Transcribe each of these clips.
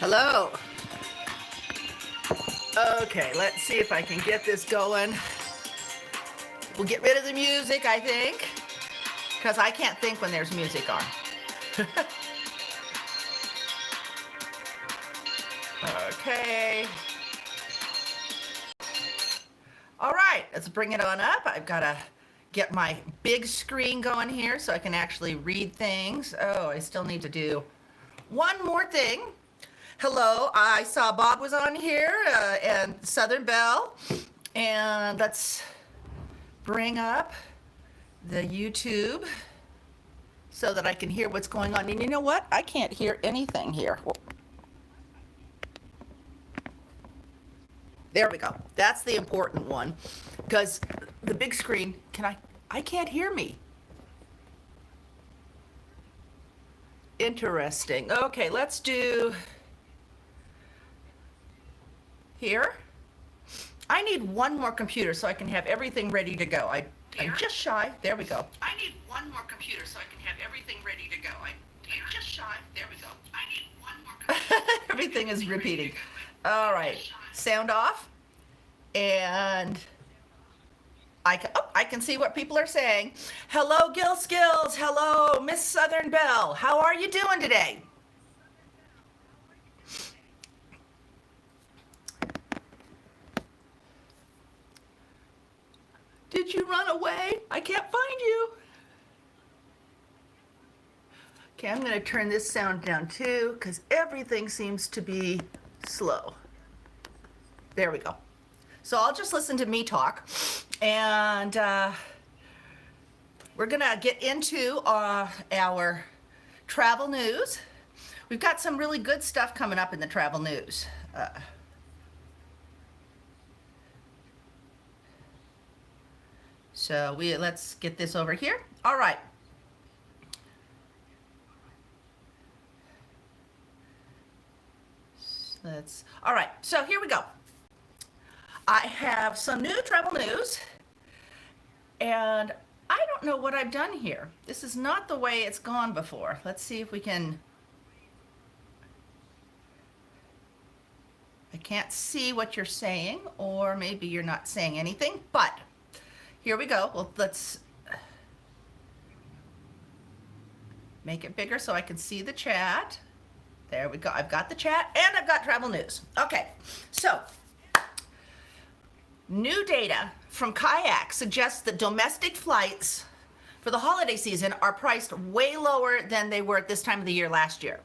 Hello. Okay, let's see if I can get this going. We'll get rid of the music, I think, because I can't think when there's music on. Okay. All right, let's bring it on up. I've got to get my big screen going here so I can actually read things. Oh, I still need to do one more thing. Hello, I saw Bob was on here and Southern Belle. And let's bring up the YouTube so that I can hear what's going on. And you know what? I can't hear anything here. There we go. That's the important one because the big screen, I can't hear me. Interesting. Okay, let's do here. I need one more computer so I can have everything ready to go. I'm just shy. There we go. I need one more computer so I can have everything ready to go. I'm just shy. There we go. I need one more computer. Everything is repeating. All right. Sound off. And I can see what people are saying. Hello, Gil Skills. Hello, Miss Southern Belle. How are you doing today? Did you run away? I can't find you. Okay, I'm going to turn this sound down too because everything seems to be slow. There we go. So I'll just listen to me talk, and we're going to get into our travel news. We've got some really good stuff coming up in the travel news. So let's get this over here. All right. All right, so here we go. I have some new travel news, and I don't know what I've done here. This is not the way it's gone before. Let's see if we can. I can't see what you're saying, or maybe you're not saying anything, but here we go. Well, let's make it bigger so I can see the chat. There we go. I've got the chat and I've got travel news. Okay, so new data from Kayak suggests that domestic flights for the holiday season are priced way lower than they were at this time of the year last year.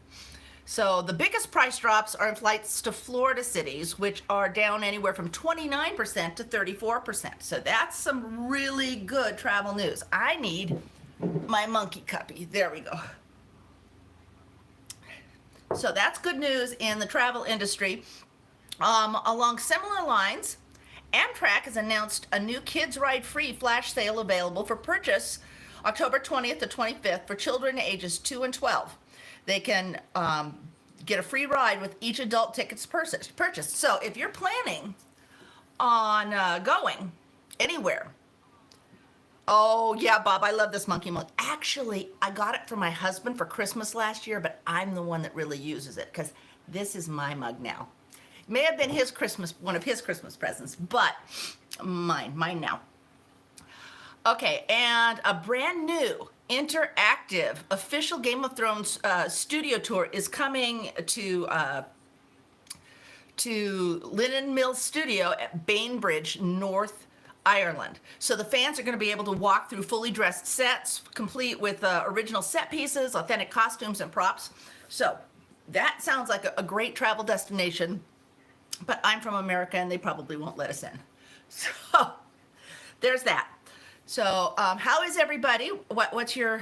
So the biggest price drops are in flights to Florida cities, which are down anywhere from 29% to 34%. So that's some really good travel news. I need my monkey cuppy. There we go. So that's good news in the travel industry. Along similar lines, Amtrak has announced a new Kids Ride Free flash sale available for purchase October 20th to 25th for children ages 2 and 12. They can get a free ride with each adult tickets purchased. So if you're planning on going anywhere, oh yeah, Bob, I love this monkey mug. Actually, I got it for my husband for Christmas last year, but I'm the one that really uses it because this is my mug now. It may have been one of his Christmas presents, but mine now. Okay, and a brand new interactive official Game of Thrones studio tour is coming to Linen Mill Studio at Bainbridge, North Ireland. So the fans are going to be able to walk through fully dressed sets, complete with original set pieces, authentic costumes, and props. So that sounds like a great travel destination, but I'm from America and they probably won't let us in. So there's that. So how is everybody? What you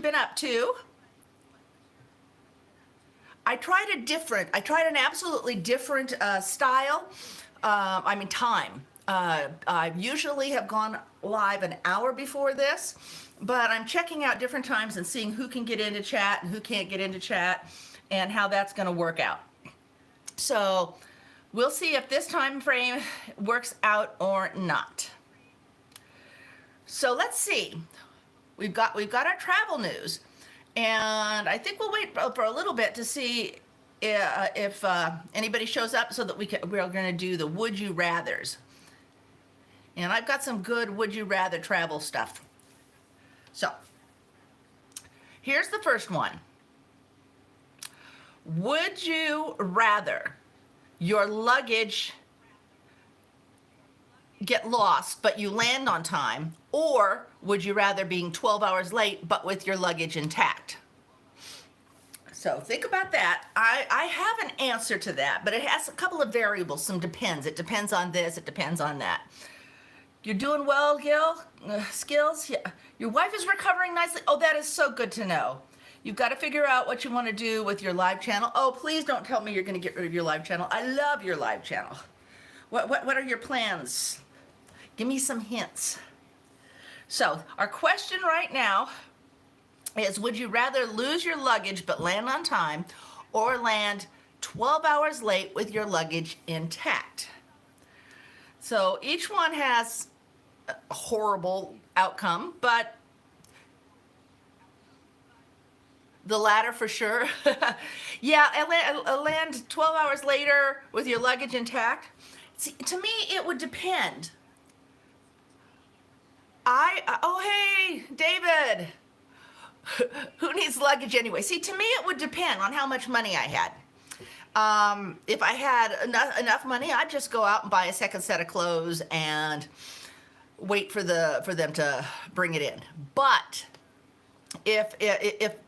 been up to? I tried an absolutely different style. Time. I usually have gone live an hour before this, but I'm checking out different times and seeing who can get into chat and who can't get into chat and how that's going to work out. So we'll see if this time frame works out or not. So let's see. We've got our travel news, and I think we'll wait for a little bit to see if anybody shows up, so that we're going to do the would you rathers. And I've got some good would you rather travel stuff. So here's the first one. Would you rather your luggage get lost but you land on time, or would you rather being 12 hours late but with your luggage intact? So think about that. I have an answer to that, but it has a couple of variables. Some depends. It depends on this. It depends on that. You're doing well, Gil? Skills? Yeah. Your wife is recovering nicely. Oh, that is so good to know. You've got to figure out what you want to do with your live channel. Oh, please don't tell me you're going to get rid of your live channel. I love your live channel. What are your plans? Give me some hints. So our question right now is, would you rather lose your luggage but land on time, or land 12 hours late with your luggage intact? So each one has a horrible outcome, but the latter for sure. Yeah, I land 12 hours later with your luggage intact. See, to me, it would depend. Oh, hey, David. Who needs luggage anyway? See, to me, it would depend on how much money I had. If I had enough money, I'd just go out and buy a second set of clothes and wait for them to bring it in. But if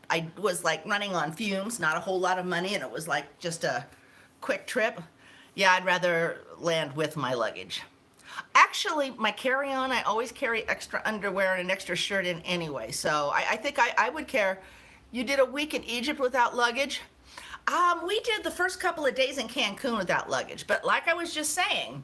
I was like running on fumes, not a whole lot of money, and it was like just a quick trip, yeah, I'd rather land with my luggage. Actually, my carry-on, I always carry extra underwear and an extra shirt in anyway. So I think I would care. You did a week in Egypt without luggage? We did the first couple of days in Cancun without luggage. But like I was just saying,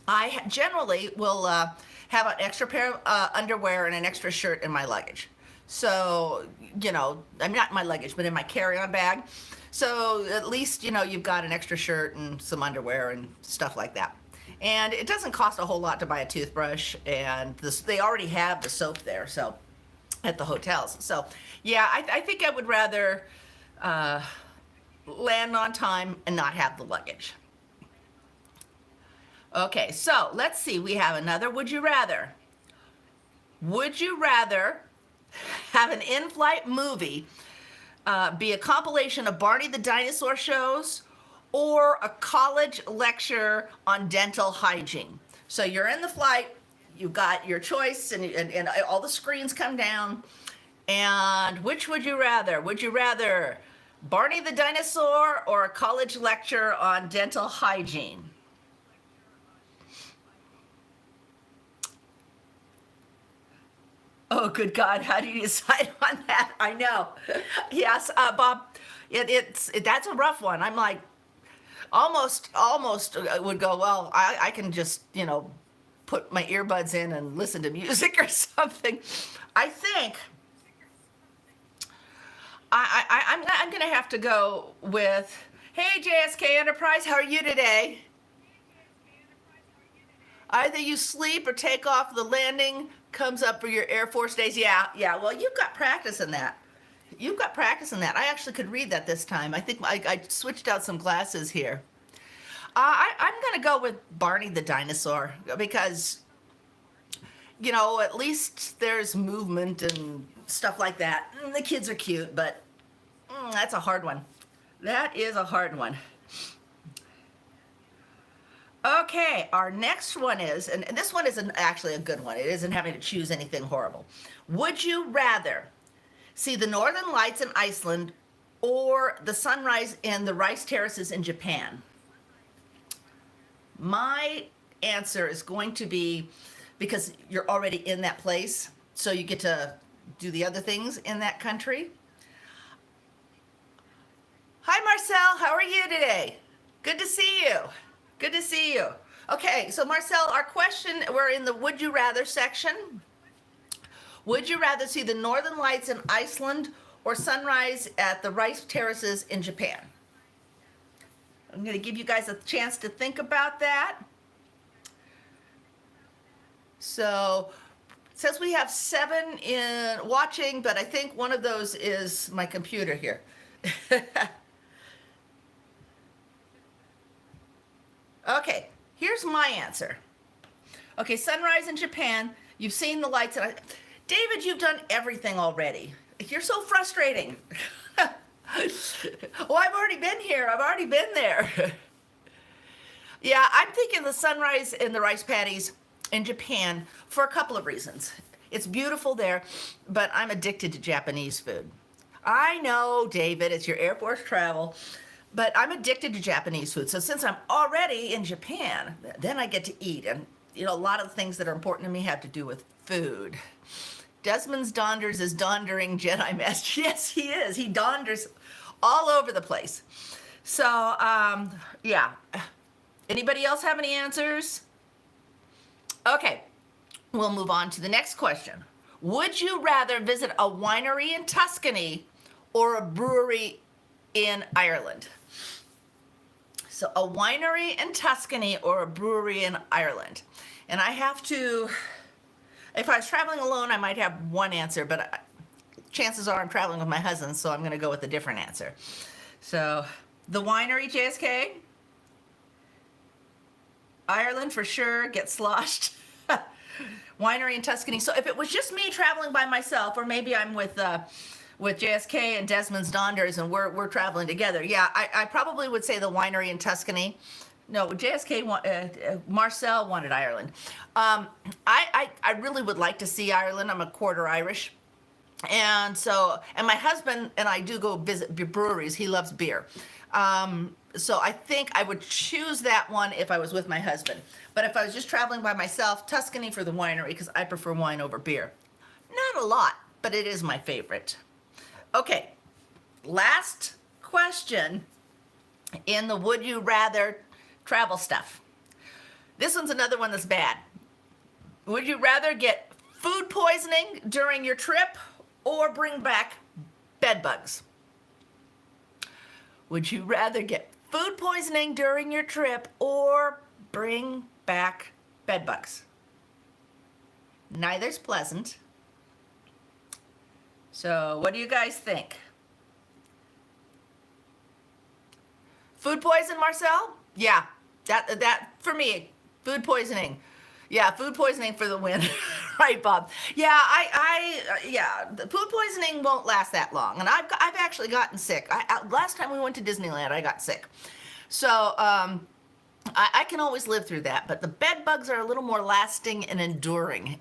I generally will have an extra pair of underwear and an extra shirt in my luggage. So, I'm not in my luggage, but in my carry-on bag. So at least, you've got an extra shirt and some underwear and stuff like that. And it doesn't cost a whole lot to buy a toothbrush, and they already have the soap there, so at the hotels. So yeah, I think I would rather land on time and not have the luggage. Okay, so let's see. We have another would you rather. Would you rather have an in-flight movie be a compilation of Barney the Dinosaur shows, or a college lecture on dental hygiene? So you're in the flight, you've got your choice, and all the screens come down. And which would you rather? Would you rather Barney the Dinosaur or a college lecture on dental hygiene? Oh, good God, how do you decide on that? I know. Yes, Bob, that's a rough one. I'm like, almost would go, well, I can just, put my earbuds in and listen to music or something. I think I'm going to have to go with, hey, JSK Enterprise, how are you today? Either you sleep or take off, the landing comes up for your Air Force days. Yeah, well, you've got practice in that. You've got practice in that. I actually could read that this time. I think I switched out some glasses here. I'm going to go with Barney the Dinosaur because, at least there's movement and stuff like that. The kids are cute, but that's a hard one. That is a hard one. Okay, our next one is, and this one isn't actually a good one. It isn't having to choose anything horrible. Would you rather see the northern lights in Iceland or the sunrise in the rice terraces in Japan? My answer is going to be, because you're already in that place, so you get to do the other things in that country. Hi, Marcel. How are you today? Good to see you. Good to see you. Okay, so Marcel, our question, we're in the would you rather section. Would you rather see the northern lights in Iceland or sunrise at the rice terraces in Japan? I'm going to give you guys a chance to think about that. So it says we have 7 in watching, but I think one of those is my computer here. Okay, here's my answer. Okay, sunrise in Japan. You've seen the lights. David, you've done everything already. You're so frustrating. Well, I've already been here. I've already been there. Yeah, I'm thinking the sunrise in the rice paddies in Japan for a couple of reasons. It's beautiful there, but I'm addicted to Japanese food. I know, David, it's your Air Force travel, but I'm addicted to Japanese food. So since I'm already in Japan, then I get to eat. And, you know, a lot of the things that are important to me have to do with food. Desmond's Donders is dondering Jedi Master. Yes, he is. He donders all over the place. So, yeah. Anybody else have any answers? Okay, we'll move on to the next question. Would you rather visit a winery in Tuscany or a brewery in Ireland? So a winery in Tuscany or a brewery in Ireland. And I have to, if I was traveling alone, I might have one answer, but chances are I'm traveling with my husband, so I'm going to go with a different answer. So the winery, JSK? Ireland for sure, get sloshed. Winery in Tuscany. So if it was just me traveling by myself, or maybe I'm with JSK and Desmond's Donders and we're traveling together, yeah, I probably would say the winery in Tuscany. No, JSK, Marcel wanted Ireland. I really would like to see Ireland. I'm a quarter Irish. And my husband and I do go visit breweries. He loves beer. So I think I would choose that one if I was with my husband. But if I was just traveling by myself, Tuscany for the winery, because I prefer wine over beer. Not a lot, but it is my favorite. Okay, last question in the would you rather travel stuff. This one's another one that's bad. Would you rather get food poisoning during your trip or bring back bed bugs? Would you rather get food poisoning during your trip or bring back bed bugs? Neither's pleasant. So what do you guys think? Food poison, Marcel? Yeah, that for me, food poisoning. Yeah, food poisoning for the win. Right, Bob. Yeah, yeah, the food poisoning won't last that long. And I've actually gotten sick. Last time we went to Disneyland, I got sick. So I can always live through that. But the bed bugs are a little more lasting and enduring.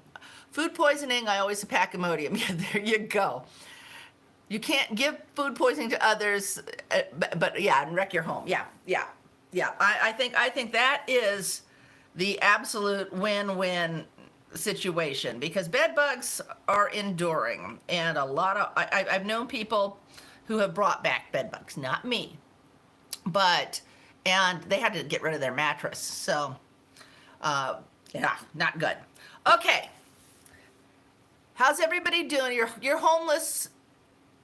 Food poisoning, I always pack Imodium. Yeah, there you go. You can't give food poisoning to others, but yeah, and wreck your home. Yeah. I think that is the absolute win-win situation, because bed bugs are enduring, and I've known people who have brought back bed bugs, not me, and they had to get rid of their mattress. So, yeah, not good. Okay, how's everybody doing? You're homeless.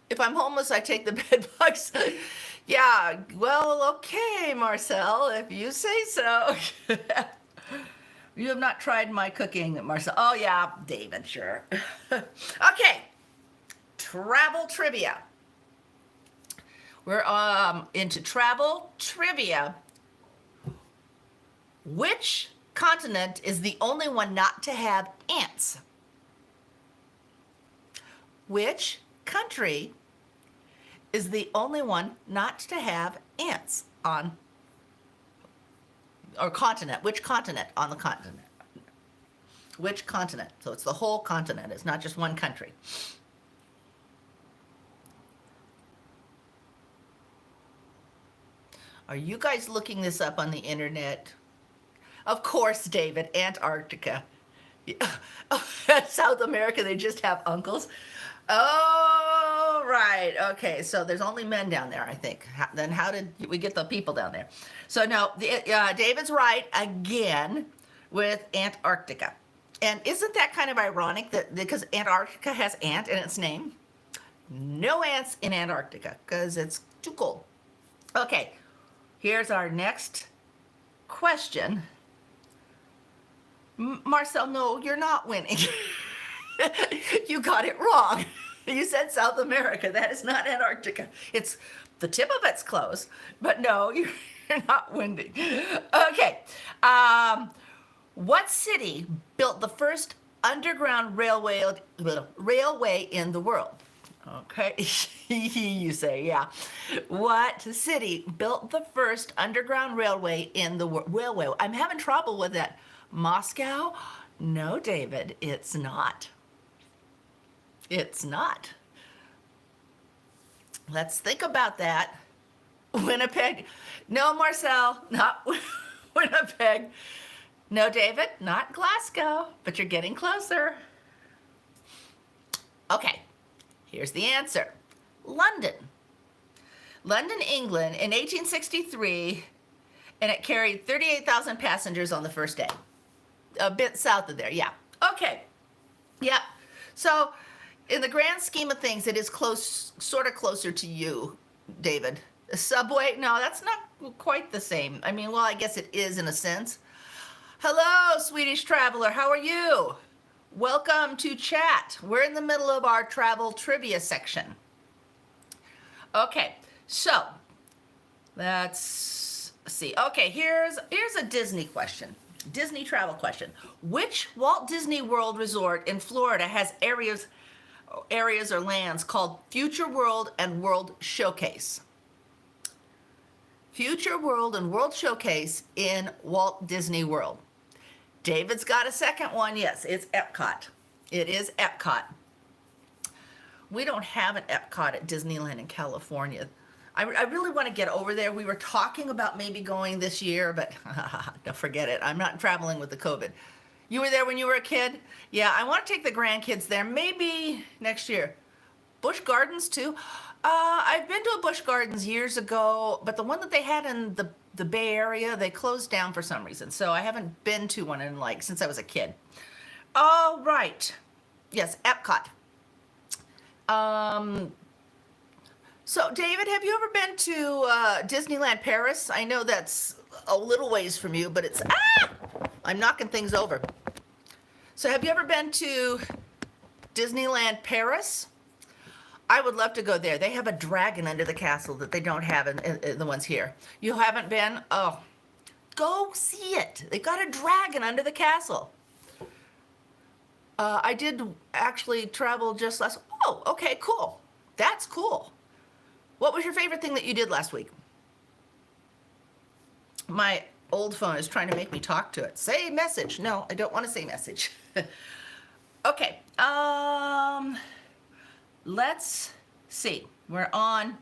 If I'm homeless, I take the bed bugs. Yeah, well, okay, Marcel, if you say so. You have not tried my cooking, Marcel. Oh, yeah, David, sure. Okay, travel trivia. We're into travel trivia. Which continent is the only one not to have ants? Which country is the only one not to have ants on, or continent? Which continent on the continent? Which continent? So it's the whole continent. It's not just one country. Are you guys looking this up on the internet? Of course, David, Antarctica. South America, they just have uncles. Oh, right. Okay, so there's only men down there, I think. Then how did we get the people down there? So no, David's right again with Antarctica. And isn't that kind of ironic that because Antarctica has ant in its name? No ants in Antarctica because it's too cold. Okay, here's our next question. Marcel, no, you're not winning. You got it wrong. You said South America. That is not Antarctica. It's the tip of it's close, but no, You're not windy. Okay. What city built the first underground railway in the world? Okay, you say, yeah. What city built the first underground railway in the railway? I'm having trouble with that. Moscow? No, David, it's not. It's not. Let's think about that. Winnipeg? No, Marcel, not Winnipeg. No, David, not Glasgow, but you're getting closer. Okay, here's the answer. London. London, England in 1863, and it carried 38,000 passengers on the first day. A bit south of there, yeah. Okay, yeah. So in the grand scheme of things, it is close, sort of closer to you, David. The subway, no, that's not quite the same. I mean, well, I guess it is in a sense. Hello, Swedish traveler, how are you? Welcome to chat. We're in the middle of our travel trivia section. Okay, so let's see. Okay, here's a Disney question. Disney travel question. Which Walt Disney World resort in Florida has areas or lands called Future World and World Showcase? Future World and World Showcase in Walt Disney World. David's got a second one. Yes, it's Epcot. It is Epcot. We don't have an Epcot at Disneyland in California. I really want to get over there. We were talking about maybe going this year, but don't forget it. I'm not traveling with the COVID. You were there when you were a kid? Yeah, I want to take the grandkids there, maybe next year. Busch Gardens too. I've been to a Busch Gardens years ago, but the one that they had in the Bay Area, they closed down for some reason. So I haven't been to one in since I was a kid. All right. Yes, Epcot. So David, have you ever been to Disneyland Paris? I know that's a little ways from you, but it's, I'm knocking things over. So have you ever been to Disneyland Paris? I would love to go there. They have a dragon under the castle that they don't have in the ones here. You haven't been? Oh, go see it. They got a dragon under the castle. I did actually travel just last. Oh, okay, cool. That's cool. What was your favorite thing that you did last week? My old phone is trying to make me talk to it. Say message. No, I don't want to say message. Okay. Let's see. We're on.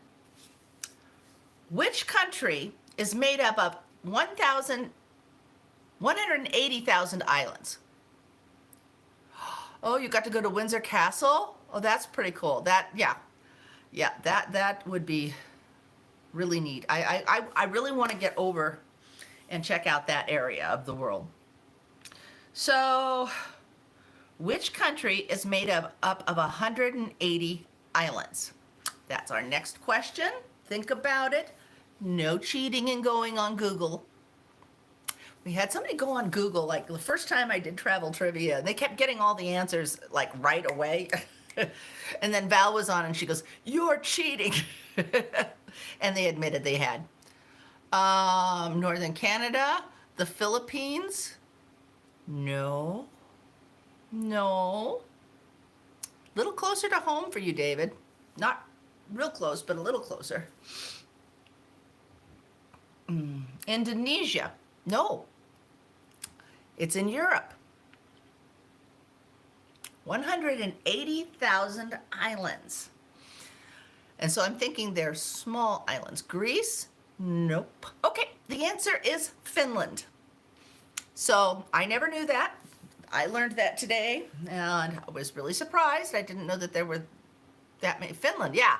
Which country is made up of 180,000 islands? Oh, you got to go to Windsor Castle? Oh, that's pretty cool. That would be really neat. I really want to get over and check out that area of the world. So, which country is made up of 180 islands? That's our next question. Think about it. No cheating and going on Google. We had somebody go on Google, like the first time I did travel trivia, and they kept getting all the answers like right away. And then Val was on and she goes, "You're cheating." And they admitted they had. Northern Canada, the Philippines. No. Little closer to home for you, David. Not real close, but a little closer. Indonesia. No. It's in Europe. 180,000 islands. And so I'm thinking they're small islands. Greece? Nope. Okay, the answer is Finland. So I never knew that. I learned that today, and I was really surprised. I didn't know that there were that many. Finland, yeah,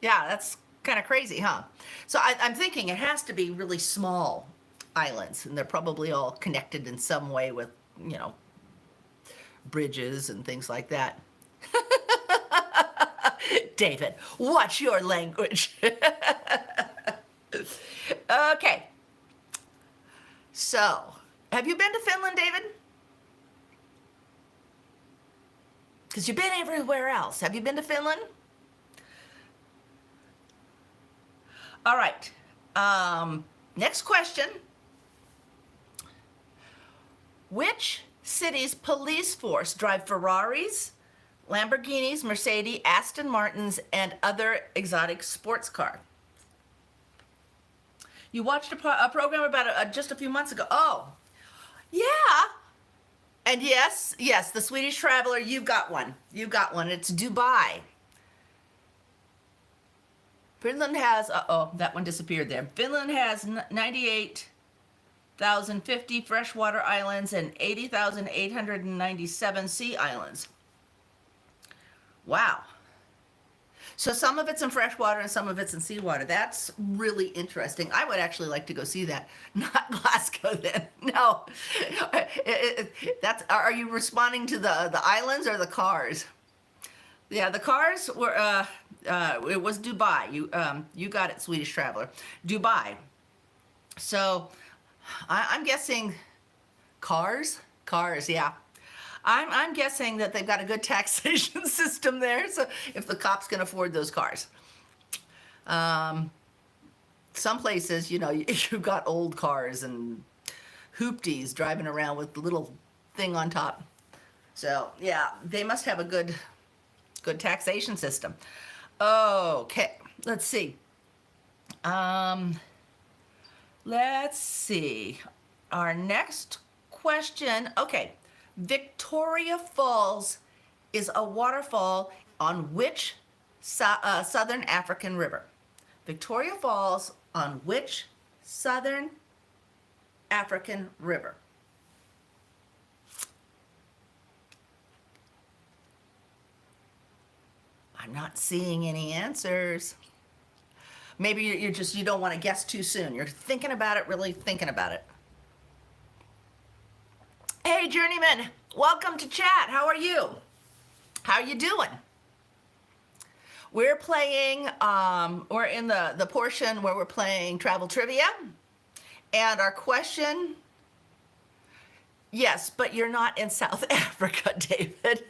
that's kind of crazy, huh? So I'm thinking it has to be really small islands, and they're probably all connected in some way with, bridges and things like that. David, watch your language. Okay. So, have you been to Finland, David? Because you've been everywhere else. Have you been to Finland? All right. Next question. Which city's police force drive Ferraris, Lamborghinis, Mercedes, Aston Martins, and other exotic sports cars? You watched a program about it just a few months ago. Oh, yeah. And yes, yes, the Swedish Traveler, you've got one. You've got one. It's Dubai. Finland has, uh-oh, that one disappeared there. Finland has 98,050 freshwater islands and 80,897 sea islands. Wow. So some of it's in freshwater and some of it's in seawater. That's really interesting. I would actually like to go see that. Not Glasgow then. No. Are you responding to the islands or the cars? Yeah, the cars were, it was Dubai. You got it, Swedish Traveler. Dubai. So I'm guessing cars? Cars, yeah. I'm guessing that they've got a good taxation system there, so if the cops can afford those cars. Some places, you've got old cars and hoopties driving around with the little thing on top. So, yeah, they must have a good taxation system. Okay, let's see. Let's see. Our next question, okay. Victoria Falls is a waterfall on which southern African river? Victoria Falls on which southern African river? I'm not seeing any answers. Maybe you don't want to guess too soon. You're thinking about it, really thinking about it. Hey, Journeyman, welcome to chat. How are you? How are you doing? We're playing, we're in the portion where we're playing travel trivia. And our question, yes, but you're not in South Africa, David.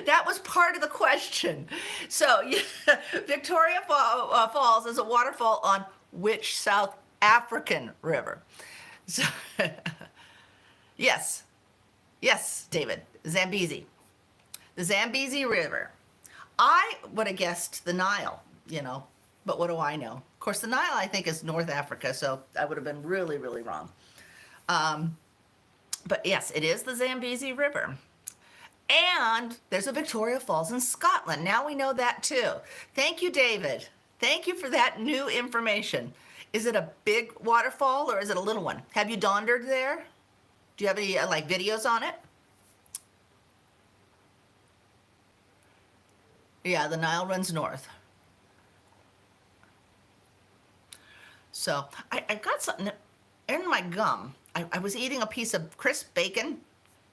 That was part of the question. So, yeah, Victoria Falls is a waterfall on which South African river? So, yes, David, Zambezi. The Zambezi River. I would have guessed the Nile, but what do I know? Of course, the Nile, I think, is North Africa, so I would have been really, really wrong. But yes, it is the Zambezi River. And there's a Victoria Falls in Scotland. Now we know that too. Thank you, David. Thank you for that new information. Is it a big waterfall or is it a little one? Have you dondered there? Do you have any videos on it? Yeah, the Nile runs north. So I got something in my gum. I was eating a piece of crisp bacon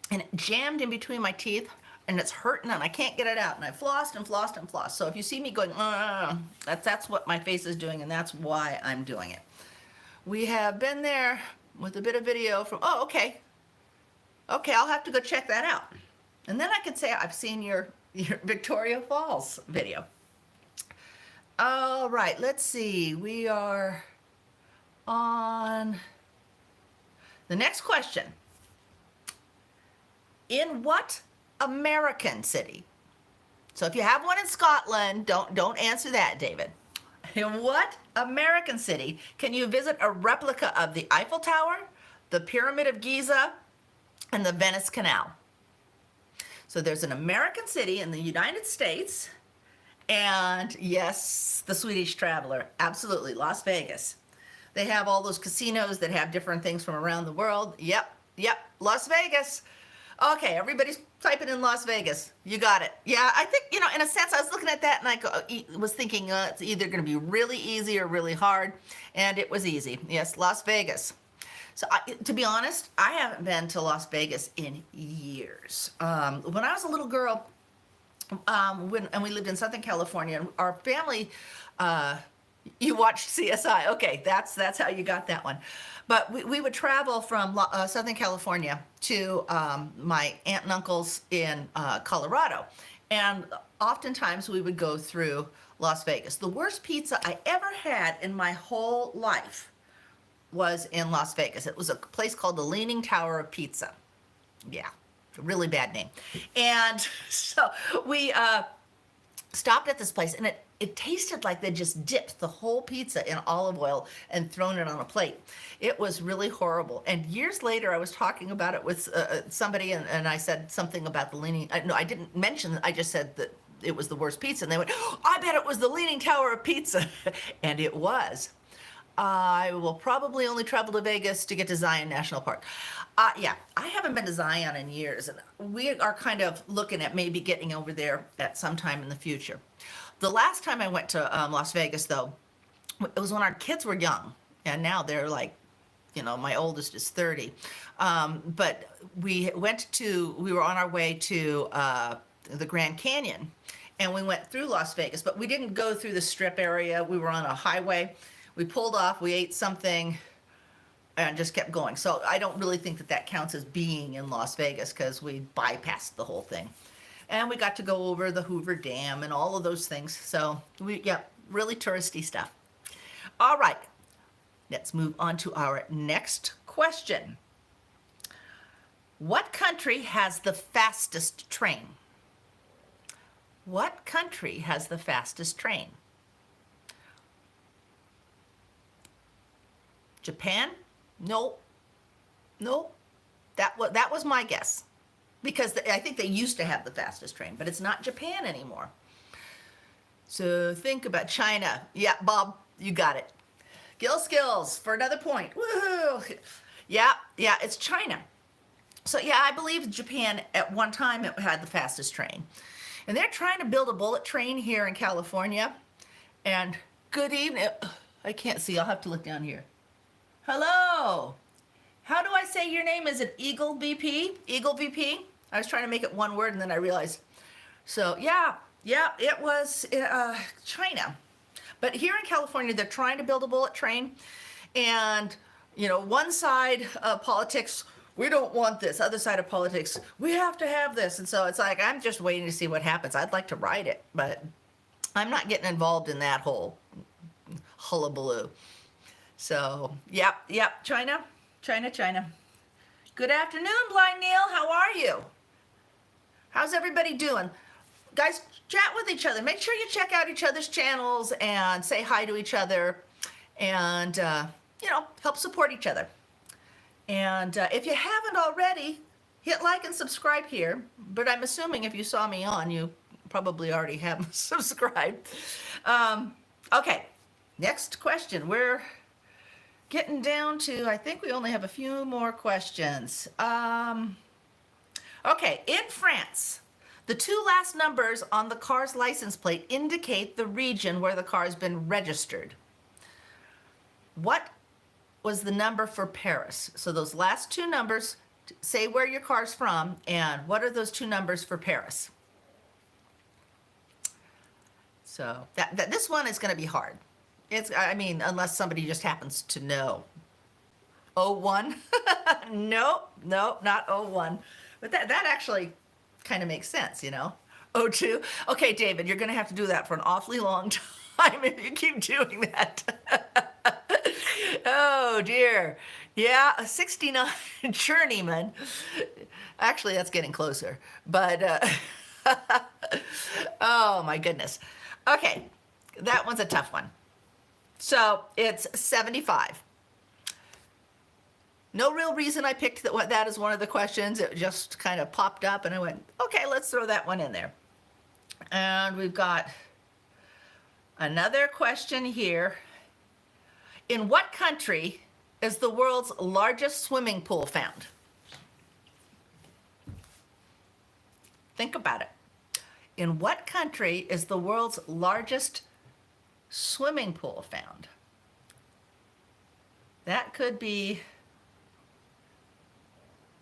and it jammed in between my teeth and it's hurting and I can't get it out. And I flossed and flossed and flossed. So if you see me going, that's what my face is doing and that's why I'm doing it. We have been there with a bit of video from, okay, I'll have to go check that out. And then I can say I've seen your Victoria Falls video. All right, let's see. We are on the next question. In what American city? So if you have one in Scotland, don't answer that, David. In what American city can you visit a replica of the Eiffel Tower, the Pyramid of Giza, and the Venice Canal? So there's an American city in the United States, and yes, the Swedish Traveler, absolutely, Las Vegas. They have all those casinos that have different things from around the world. Yep, Las Vegas. Okay, everybody's typing in Las Vegas. You got it. Yeah, I think, in a sense, I was looking at that and I was thinking it's either going to be really easy or really hard, and it was easy. Yes, Las Vegas. So to be honest, I haven't been to Las Vegas in years. When I was a little girl, and we lived in Southern California, our family, you watched CSI. Okay, that's how you got that one. But we would travel from Southern California to my aunt and uncles in Colorado. And oftentimes we would go through Las Vegas. The worst pizza I ever had in my whole life was in Las Vegas. It was a place called the Leaning Tower of Pizza. Yeah, a really bad name. And so we stopped at this place, and it tasted like they just dipped the whole pizza in olive oil and thrown it on a plate. It was really horrible. And years later, I was talking about it with somebody, and I said something about the Leaning. No, I didn't mention. I just said that it was the worst pizza, and they went, "Oh, I bet it was the Leaning Tower of Pizza," and it was. I will probably only travel to Vegas to get to Zion National Park. Yeah, I haven't been to Zion in years, and we are kind of looking at maybe getting over there at some time in the future. The last time I went to Las Vegas, though, it was when our kids were young, and now they're like, my oldest is 30. But we were on our way to the Grand Canyon, and we went through Las Vegas, but we didn't go through the strip area. We were on a highway. We pulled off, we ate something, and just kept going. So I don't really think that counts as being in Las Vegas, because we bypassed the whole thing. And we got to go over the Hoover Dam and all of those things. So really touristy stuff. All right, let's move on to our next question. What country has the fastest train? What country has the fastest train? Japan? Nope. That was my guess, because I think they used to have the fastest train, but it's not Japan anymore. So think about China. Yeah, Bob, you got it. Gil Skills for another point. Woohoo! Yeah, it's China. So yeah, I believe Japan at one time it had the fastest train. And they're trying to build a bullet train here in California. And good evening. I can't see. I'll have to look down here. Hello. How do I say your name? Is it Eagle VP? Eagle VP? I was trying to make it one word, and then I realized. So yeah, it was China. But here in California, they're trying to build a bullet train. And, one side of politics, we don't want this. Other side of politics, we have to have this. And so it's like, I'm just waiting to see what happens. I'd like to ride it, but I'm not getting involved in that whole hullabaloo. So, yep, China. Good afternoon, Blind Neil. How are you? How's everybody doing? Guys, chat with each other. Make sure you check out each other's channels and say hi to each other, and, help support each other. And if you haven't already, hit like and subscribe here. But I'm assuming if you saw me on, you probably already have subscribed. Okay, next question. We're getting down to, I think we only have a few more questions. Okay, in France, the two last numbers on the car's license plate indicate the region where the car has been registered. What was the number for Paris? So those last two numbers say where your car's from, and what are those two numbers for Paris? So this one is going to be hard. Unless somebody just happens to know. 01? Nope, not 01. But that actually kind of makes sense, 02? Okay, David, you're going to have to do that for an awfully long time if you keep doing that. Oh, dear. Yeah, a 69 journeyman. Actually, that's getting closer. But, oh, my goodness. Okay, that one's a tough one. So it's 75. No real reason I picked that as one of the questions. It just kind of popped up, and I went, okay, let's throw that one in there. And we've got another question here. In what country is the world's largest swimming pool found? Think about it. In what country is the world's largest swimming pool found? That could be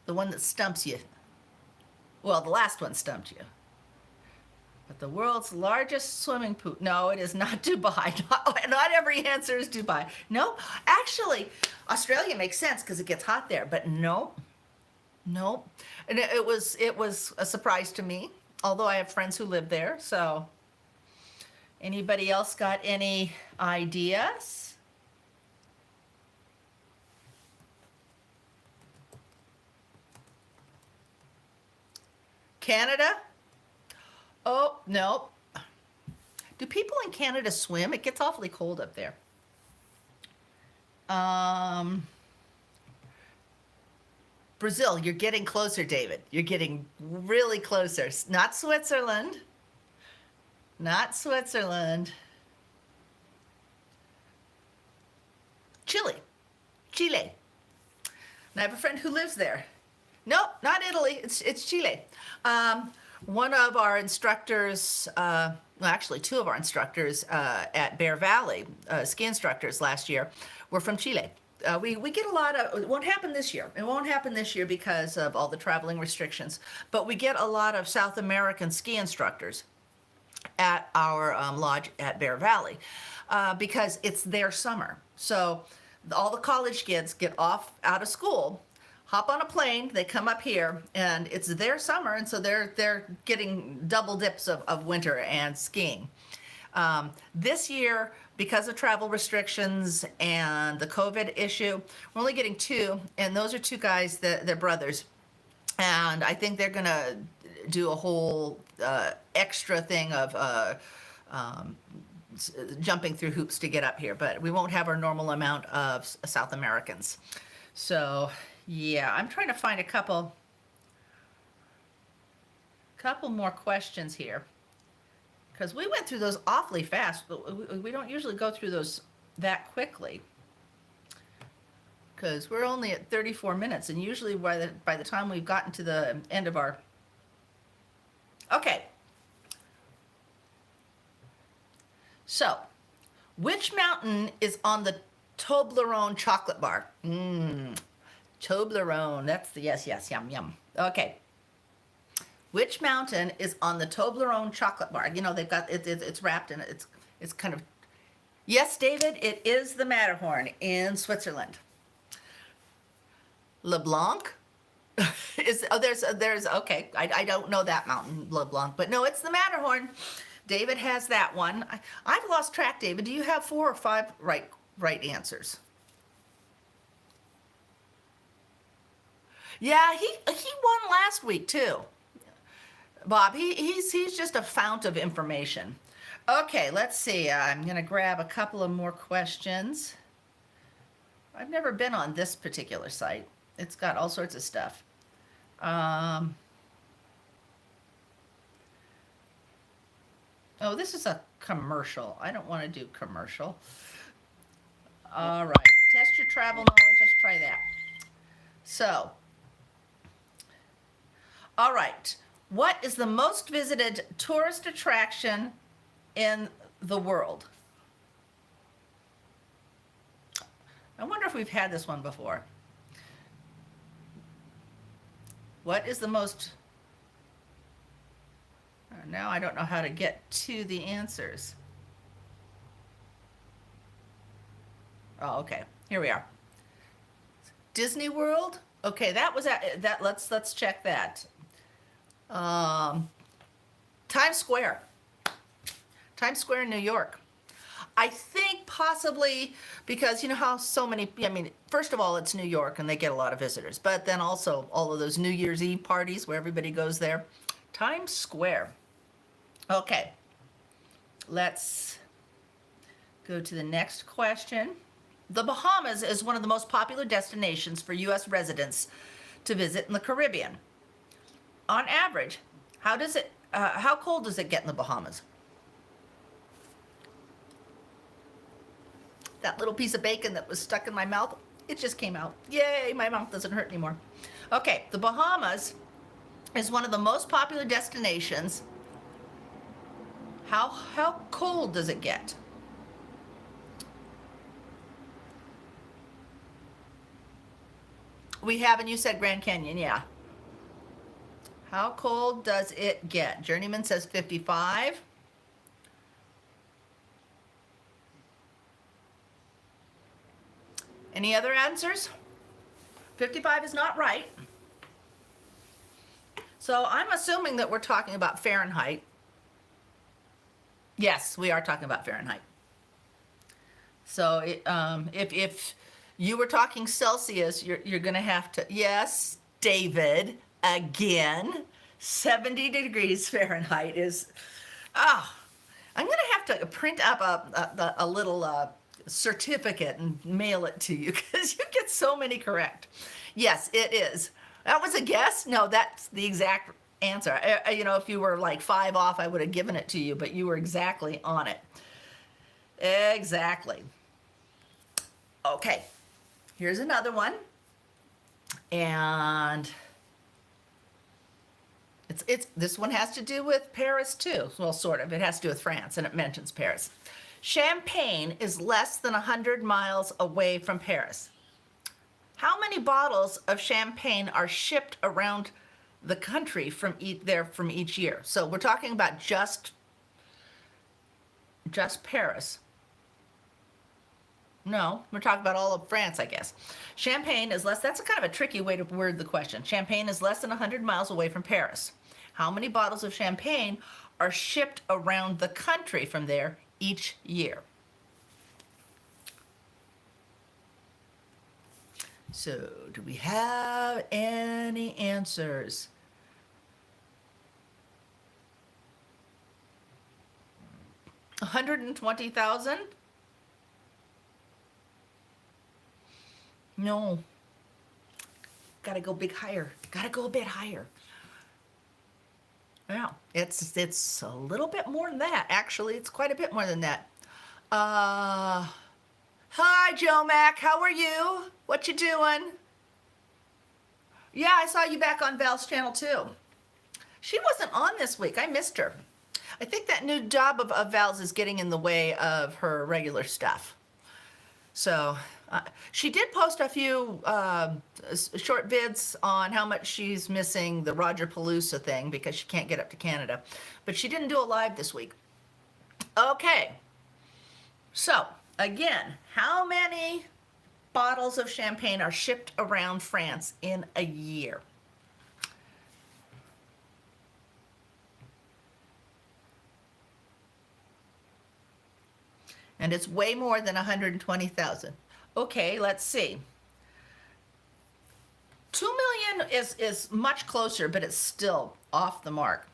the one that stumps you. Well, the last one stumped you. But the world's largest swimming pool. No, it is not Dubai. Not every answer is Dubai. No, actually, Australia makes sense because it gets hot there. But no. And it was a surprise to me. although I have friends who live there. So anybody else got any ideas? Canada? Oh, no. Do people in Canada swim? It gets awfully cold up there. Brazil, you're getting closer, David. You're getting really closer. Not Switzerland. Not Switzerland. Chile. Chile. And I have a friend who lives there. Nope, not Italy. It's Chile. One of our instructors, well, actually two of our instructors at Bear Valley, ski instructors last year, were from Chile. We get a lot of, it won't happen this year. It won't happen this year because of all the traveling restrictions, but we get a lot of South American ski instructors at our lodge at Bear Valley because it's their summer. So all the college kids get off out of school, hop on a plane, they come up here, and it's their summer, and so they're getting double dips of winter and skiing. This year, because of travel restrictions and the COVID issue, we're only getting two, and those are two guys that they're brothers. And I think they're gonna do a whole extra thing of jumping through hoops to get up here, but we won't have our normal amount of South Americans. So yeah, I'm trying to find a couple more questions here, because we went through those awfully fast, but we don't usually go through those that quickly, because we're only at 34 minutes, and usually by the time we've gotten to the end of our... Okay. So, which mountain is on the Toblerone chocolate bar? Toblerone, that's the yes, yum, yum. Okay. Which mountain is on the Toblerone chocolate bar? You know, they've got, it's wrapped in it. It's kind of... Yes, David, it is the Matterhorn in Switzerland. LeBlanc? There's okay. I don't know that mountain, LeBlanc, but no, it's the Matterhorn. David has that one. I've lost track, David. Do you have 4 or 5 right answers? Yeah, he won last week too. Bob, he's just a fount of information. Okay, let's see. I'm gonna grab a couple of more questions. I've never been on this particular site. It's got all sorts of stuff. Oh, this is a commercial. I don't want to do commercial. All right, test your travel knowledge. Let's try that. So, all right. What is the most visited tourist attraction in the world? I wonder if we've had this one before. What is the most... Now I don't know how to get to the answers. Oh, okay. Here we are. Disney World? Okay, that was that. Let's check that. Times Square. Times Square in New York. I think possibly because you know how so many, I mean, first of all, it's New York and they get a lot of visitors, but then also all of those New Year's Eve parties where everybody goes there. Times Square. Okay, let's go to the next question. The Bahamas is one of the most popular destinations for U.S. residents to visit in the Caribbean. On average, how cold does it get in the Bahamas? That little piece of bacon that was stuck in my mouth, it just came out. Yay, my mouth doesn't hurt anymore. Okay, the Bahamas is one of the most popular destinations. How cold does it get? We have, and you said Grand Canyon, yeah. How cold does it get? Journeyman says 55. Any other answers? 55 is not right. So I'm assuming that we're talking about Fahrenheit. Yes, we are talking about Fahrenheit. So if you were talking Celsius, you're going to have to, yes, David, again, 70 degrees Fahrenheit is, oh, I'm going to have to print up a little certificate and mail it to you because you get so many correct. Yes, it is. That was a guess? No, that's the exact answer. If you were like 5 off, I would have given it to you, but you were exactly on it. Exactly. Okay, here's another one. And it's this one has to do with Paris too. Well, sort of. It has to do with France, and it mentions Paris. Champagne is less than 100 miles away from Paris. How many bottles of champagne are shipped around the country from each year? So we're talking about just Paris. No, we're talking about all of France, I guess. Champagne is less, that's a kind of a tricky way to word the question. Champagne is less than 100 miles away from Paris. How many bottles of champagne are shipped around the country from there each year? So, do we have any answers? $120,000? No. Gotta go big higher. Gotta go a bit higher. Yeah, it's a little bit more than that. Actually, it's quite a bit more than that. Hi, Joe Mac. How are you? What you doing? Yeah, I saw you back on Val's channel too. She wasn't on this week. I missed her. I think that new job of Val's is getting in the way of her regular stuff. So she did post a few short vids on how much she's missing the Roger Palooza thing because she can't get up to Canada. But she didn't do a live this week. Okay. So, again, how many bottles of champagne are shipped around France in a year? And it's way more than 120,000. Okay, let's see. 2 million is much closer, but it's still off the mark.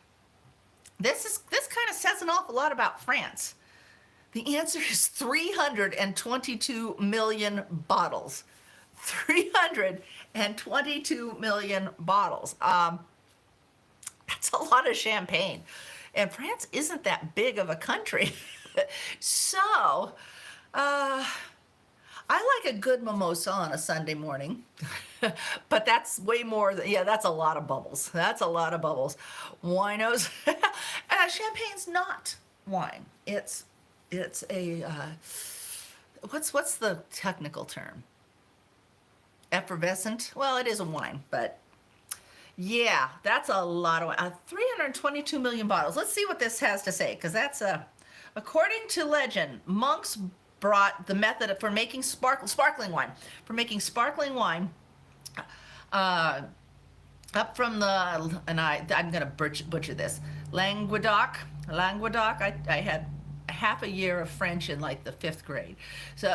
This kind of says an awful lot about France. The answer is 322 million bottles. 322 million bottles. That's a lot of champagne. And France isn't that big of a country. So, I like a good mimosa on a Sunday morning, but that's way more than, yeah, that's a lot of bubbles. That's a lot of bubbles. Winos, champagne's not wine. It's a, what's the technical term? Effervescent? Well, it is a wine, but yeah, that's a lot of 322 million bottles. Let's see what this has to say, because that's according to legend, monks brought the method for making sparkling wine. For making sparkling wine up from the, and I'm going to butcher this, Languedoc. I had half a year of French in like the 5th grade. So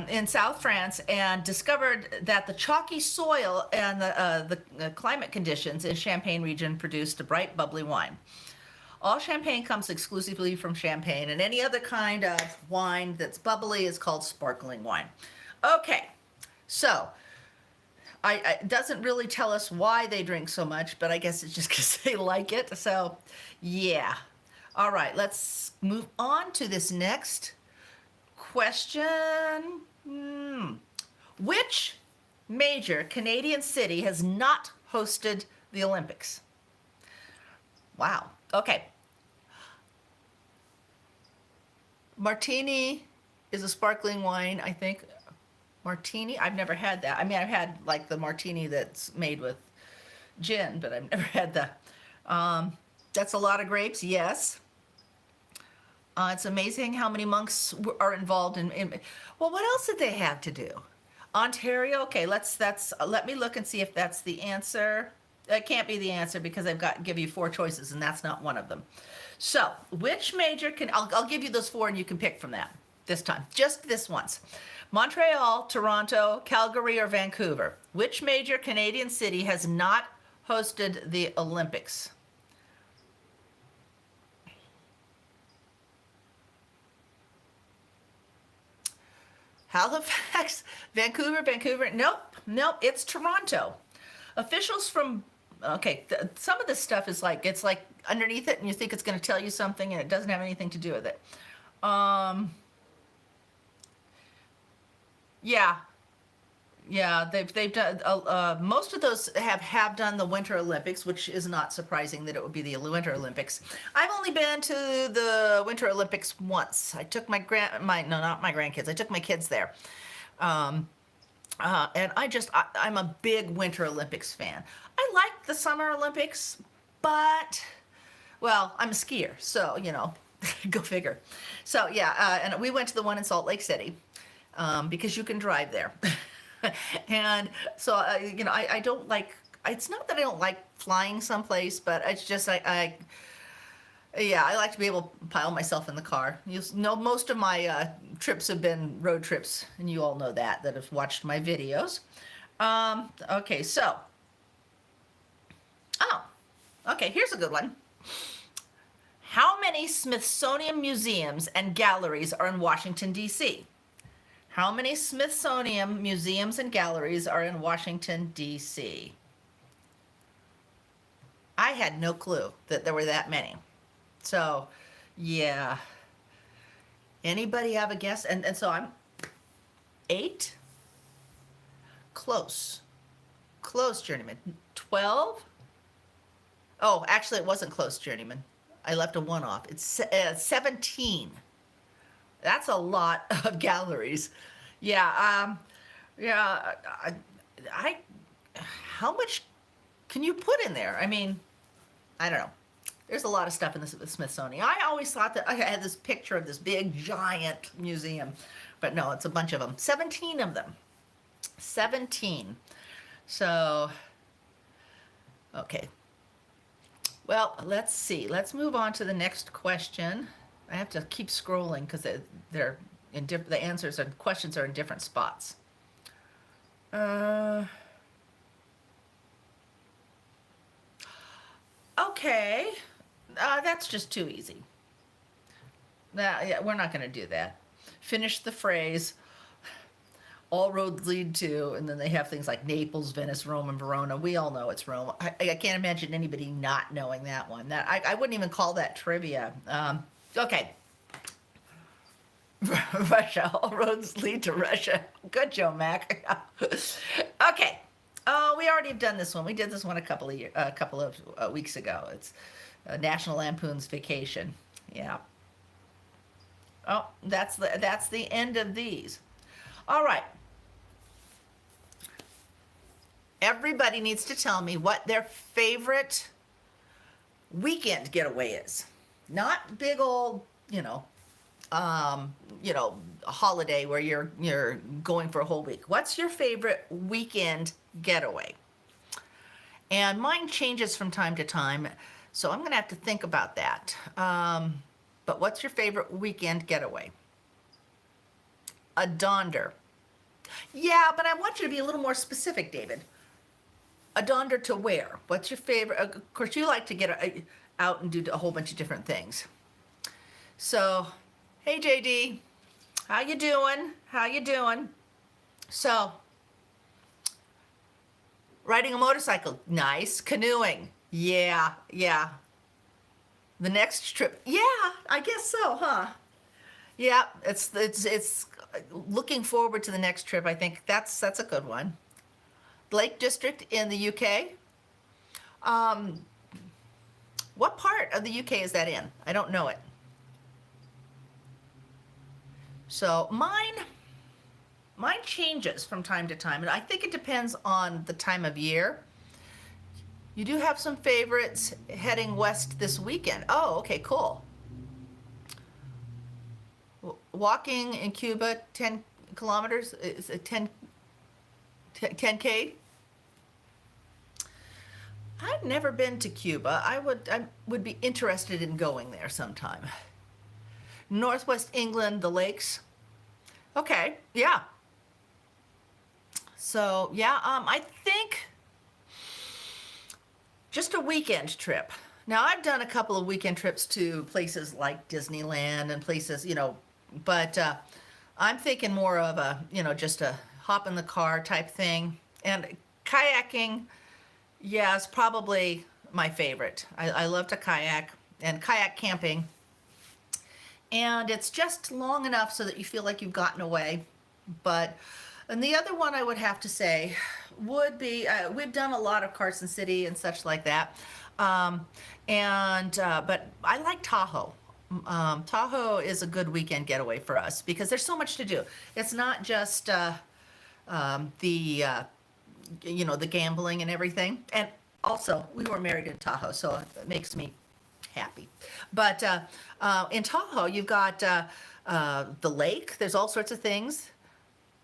in South France, and discovered that the chalky soil and the climate conditions in Champagne region produced a bright, bubbly wine. All champagne comes exclusively from Champagne, and any other kind of wine that's bubbly is called sparkling wine. Okay, so it doesn't really tell us why they drink so much, but I guess it's just because they like it. So, yeah. All right, let's move on to this next question. Which major Canadian city has not hosted the Olympics? Wow. Okay. Martini is a sparkling wine, I think. Martini? I've never had that. I mean, I've had like the martini that's made with gin, but I've never had that. That's a lot of grapes, yes. It's amazing how many monks are involved in. Well, what else did they have to do? Ontario. Okay, let me look and see if that's the answer. That can't be the answer because I've got to give you four choices, and that's not one of them. So, which major can I'll give you those four, and you can pick from that this time, just this once. Montreal, Toronto, Calgary, or Vancouver. Which major Canadian city has not hosted the Olympics? Halifax, Vancouver. Nope, it's Toronto. Officials from, okay, some of this stuff is like, it's like underneath it and you think it's going to tell you something and it doesn't have anything to do with it. Yeah, yeah, they've done most of those have done the Winter Olympics, which is not surprising that it would be the Winter Olympics. I've only been to the Winter Olympics once. I took my no, not my grandkids. I took my kids there, um, and I'm a big Winter Olympics fan. I like the Summer Olympics, but well, I'm a skier, so go figure. So yeah, and we went to the one in Salt Lake City because you can drive there. And so, I don't like, it's not that I don't like flying someplace, but it's just, yeah, I like to be able to pile myself in the car. You know, most of my trips have been road trips, and you all know that have watched my videos. Okay, so, oh, okay, here's a good one. How many Smithsonian museums and galleries are in Washington, D.C.? How many Smithsonian museums and galleries are in Washington, D.C.? I had no clue that there were that many. So, yeah. Anybody have a guess? And so I'm 8? Close. Close, Journeyman. 12? Oh, actually, it wasn't close, Journeyman. I left a 1 off. It's 17. That's a lot of galleries. Yeah, yeah. I, how much can you put in there? I mean, I don't know. There's a lot of stuff in the Smithsonian. I always thought that I had this picture of this big, giant museum, but no, it's a bunch of them. 17 of them. 17. So, okay. Well, let's see. Let's move on to the next question. I have to keep scrolling because they're in the answers and questions are in different spots. Okay, that's just too easy. Yeah, we're not going to do that. Finish the phrase. All roads lead to, and then they have things like Naples, Venice, Rome, and Verona. We all know it's Rome. I can't imagine anybody not knowing that one. I wouldn't even call that trivia. Okay. Russia. All roads lead to Russia. Good, Joe Mac. Okay. Oh, we already have done this one. We did this one a couple of weeks ago. It's National Lampoon's Vacation. Yeah. Oh, that's the end of these. All right. Everybody needs to tell me what their favorite weekend getaway is. Not big old, a holiday where you're going for a whole week. What's your favorite weekend getaway? And mine changes from time to time, so I'm going to have to think about that. But what's your favorite weekend getaway? A donder. Yeah, but I want you to be a little more specific, David. A donder to where? What's your favorite? Of course, you like to get out and do a whole bunch of different things. So, hey, JD, how you doing? How you doing? So, riding a motorcycle, nice. Canoeing, yeah. The next trip, yeah, I guess so, huh? Yeah, it's looking forward to the next trip. I think that's a good one. Lake District in the UK. What part of the UK is that in? I don't know it. So mine changes from time to time, and I think it depends on the time of year. You do have some favorites heading west this weekend. Oh, okay, cool. Walking in Cuba, 10 kilometers, is it 10K? I've never been to Cuba. I would be interested in going there sometime. Northwest England, the lakes. Okay, yeah. So yeah, I think just a weekend trip. Now I've done a couple of weekend trips to places like Disneyland and places, but I'm thinking more of a, just a hop in the car type thing. And kayaking, yeah, is probably my favorite. I love to kayak and kayak camping. And it's just long enough so that you feel like you've gotten away. But, and the other one I would have to say would be we've done a lot of Carson City and such like that. Um, but I like Tahoe. Tahoe is a good weekend getaway for us because there's so much to do. It's not just the the gambling and everything. And also, we were married in Tahoe, so it makes me happy. But in Tahoe, you've got the lake. There's all sorts of things.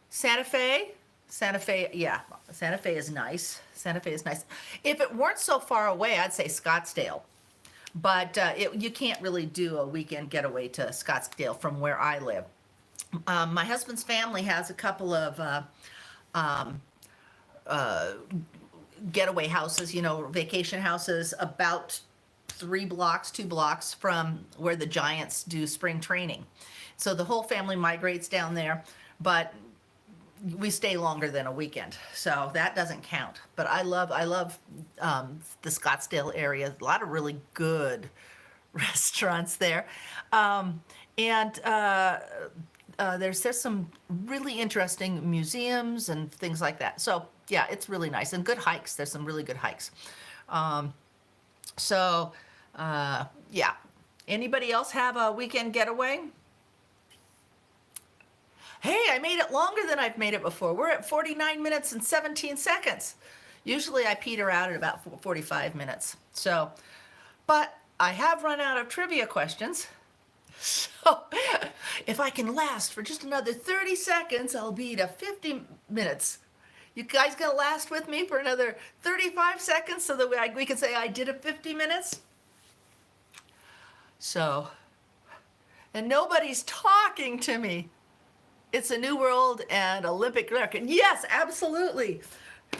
Santa Fe. Santa Fe, yeah, Santa Fe is nice. Santa Fe is nice. If it weren't so far away, I'd say Scottsdale. But you can't really do a weekend getaway to Scottsdale from where I live. My husband's family has a couple of um, getaway houses, vacation houses about 3 blocks, 2 blocks from where the Giants do spring training. So the whole family migrates down there, but we stay longer than a weekend, so that doesn't count. But I love the Scottsdale area. A lot of really good restaurants there, and there's some really interesting museums and things like that. So yeah, it's really nice and good hikes. There's some really good hikes. So yeah. Anybody else have a weekend getaway? Hey, I made it longer than I've made it before. We're at 49 minutes and 17 seconds. Usually I peter out at about 45 minutes. So, but I have run out of trivia questions. So if I can last for just another 30 seconds, I'll be to 50 minutes. You guys gonna last with me for another 35 seconds so that we can say I did it 50 minutes? So, and nobody's talking to me. It's a new world and Olympic record. Yes, absolutely.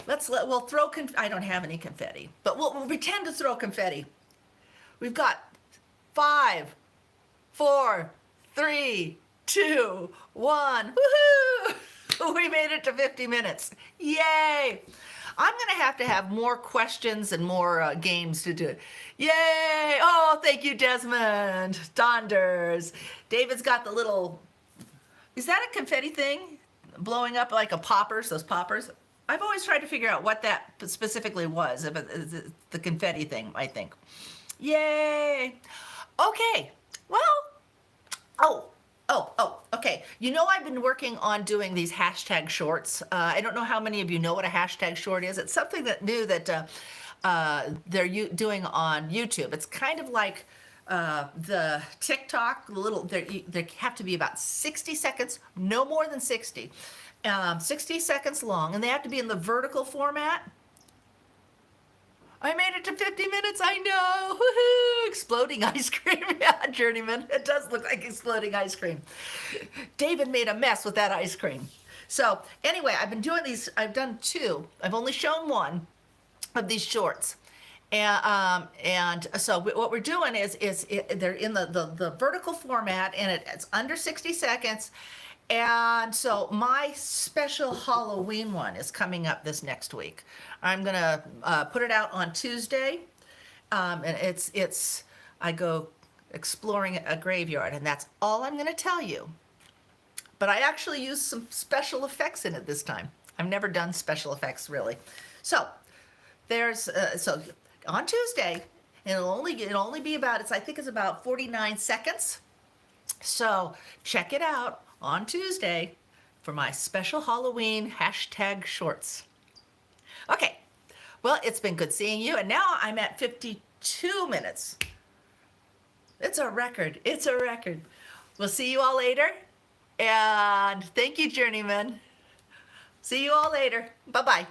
We'll throw, I don't have any confetti, but we'll pretend to throw confetti. We've got 5, 4, 3, 2, 1. Woohoo! We made it to 50 minutes. Yay! I'm going to have more questions and more games to do. Yay! Oh, thank you, Desmond. Donders. David's got the little, is that a confetti thing? Blowing up like a poppers, those poppers? I've always tried to figure out what that specifically was. If it's the confetti thing, I think. Yay! Okay, well, okay. I've been working on doing these hashtag shorts. I don't know how many of you know what a hashtag short is. It's something that new that they're doing on YouTube. It's kind of like the TikTok, they have to be about 60 seconds, no more than 60. 60 seconds long, and they have to be in the vertical format. I made it to 50 minutes, I know. Woohoo! Exploding ice cream. Yeah, Journeyman. It does look like exploding ice cream. David made a mess with that ice cream. So anyway, I've been doing these. I've done 2. I've only shown 1 of these shorts. And so what we're doing is they're in the vertical format, and it's under 60 seconds. And so my special Halloween one is coming up this next week. I'm gonna put it out on Tuesday, and I go exploring a graveyard, and that's all I'm gonna tell you. But I actually use some special effects in it this time. I've never done special effects really. So there's so on Tuesday, and it'll only be about I think it's about 49 seconds. So check it out on Tuesday for my special Halloween hashtag shorts. Okay, well, it's been good seeing you, and now I'm at 52 minutes. It's a record. It's a record. We'll see you all later, and thank you, Journeyman. See you all later. Bye-bye.